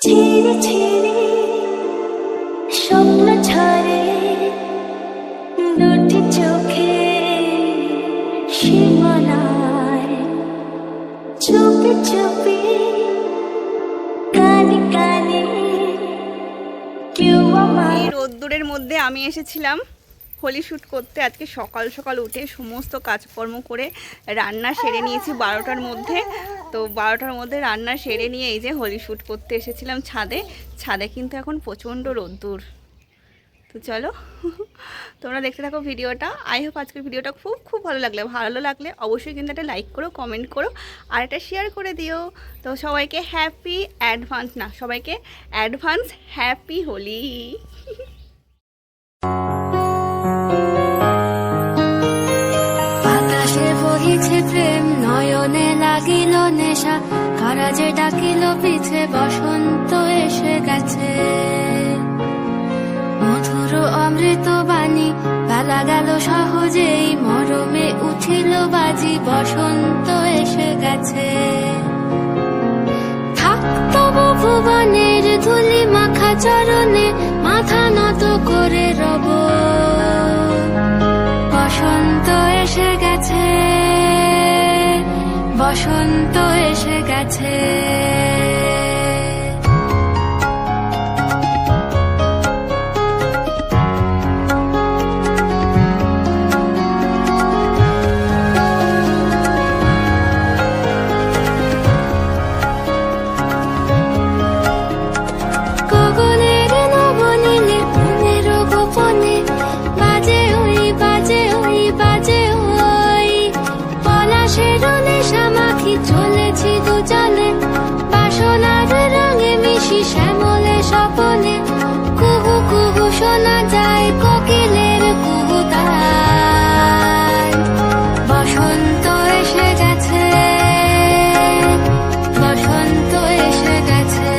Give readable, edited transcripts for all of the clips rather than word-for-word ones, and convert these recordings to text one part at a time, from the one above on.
ছেড়ে ছেড়ে স্বপ্ন ঝরে দুটি চোখে সীমানায় চুপে চুপে কানে কানে কেউ আমার। এই রোদ্দুরের মধ্যে আমি এসেছিলাম হোলি শ্যুট করতে। আজকে সকাল সকাল উঠে সমস্ত কাজকর্ম করে রান্না সেরে নিয়েছি 12টার মধ্যে। তো 12টার মধ্যে রান্না সেরে নিয়ে এই যে হোলি শ্যুট করতে এসেছিলাম ছাদে। ছাদে কিন্তু এখন প্রচণ্ড রোদ্দুর। তো চলো তোমরা দেখতে থাকো ভিডিওটা। আই হোপ আজকের ভিডিওটা খুব ভালো লাগলে অবশ্যই কিন্তু একটা লাইক করো, কমেন্ট করো আর একটা শেয়ার করে দিও। তো সবাইকে অ্যাডভান্স হ্যাপি হোলি। বাতাসে বহিছে প্রেম, নয়নে লাগিল নেশা, কারা যে ডাকিল পিছে, বসন্ত এসে গেছে। মধুর অমৃত বাণী, বেলা গেল সহজেই, মরমে উঠিল বাজি, বসন্ত এসে গেছে। থাকতো ভুবনের ধুলি মাখা চরণে, মাথা নত করে রব। বসন্ত এসে গেছে, বসন্ত এসে গেছে। গগনের নবনীলে মনের গোপনে, বাজে ওই বাজে ওই বাজে ওই, পলাশের নেশা মাখি চলেছি দুজনে, বাসনার রঙে মিশি শ্যামলে স্বপনে, কুহু কুহু শোনা যায় কোকিলের কুহুতান। বসন্ত এসে গেছে, বসন্ত এসে গেছে।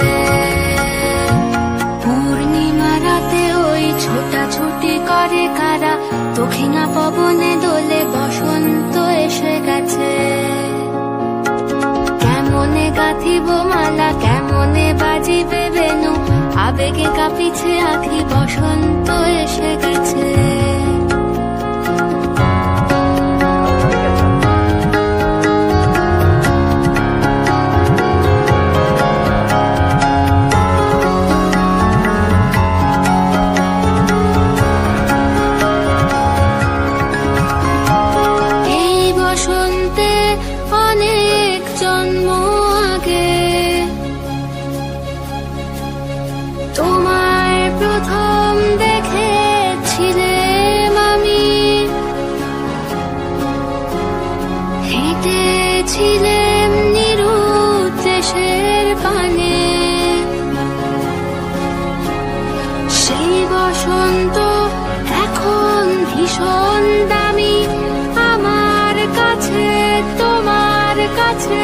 পূর্ণিমা রাতে ওই ছোটাছুটি করে কারা, দক্ষিণা পবনে দোলে, বসন্ত এসে গেছে। কেমনে গাঁথিব মালা, কেমনে বাজিবে বেনু, আবেগে কাঁপিছে আঁখি, বসন্ত এসে গেছে। এই বসন্তে অনেক জন্ম আগে, তোমায় প্রথম দেখেছিলাম আমি। হেঁটেছিলাম নিরুদ্দেশের পানে, সেই বসন্ত এখন ভীষণ দামি আমার কাছে, তোমার কাছে,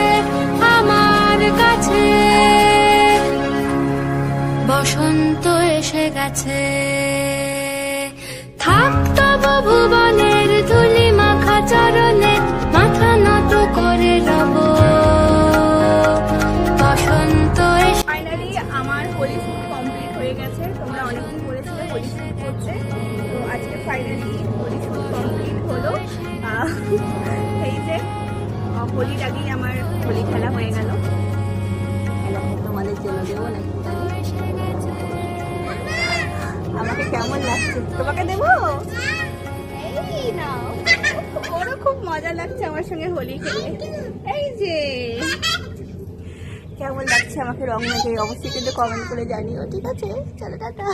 আমার কাছে। বসন্ত এসে গেছে। থাকতো ভুবনের ধুলি মাখা চরণে, মাথা নত করে রব। বসন্ত এসে। ফাইনালি আমার হোলি শ্যুট কমপ্লিট হয়ে গেছে। তোমরা অনেকদিন বলেছিলে হোলি শ্যুট করতে, তো আজকে ফাইনালি হোলি শ্যুট কমপ্লিট হলো। এই যে হোলির আগেই আমার হোলি খেলা হয়ে গেল। তোমাদের জন্য দেবো নাকি? আমাকে কেমন লাগছে? তোমাকে দেবো? এই নাও। ওরও খুব মজা লাগছে আমার সঙ্গে হোলি খেলে। এই যে কেমন লাগছে আমাকে রং মেখে, অবশ্যই কিন্তু কমেন্ট করে জানিও, ঠিক আছে? চলো টাটা।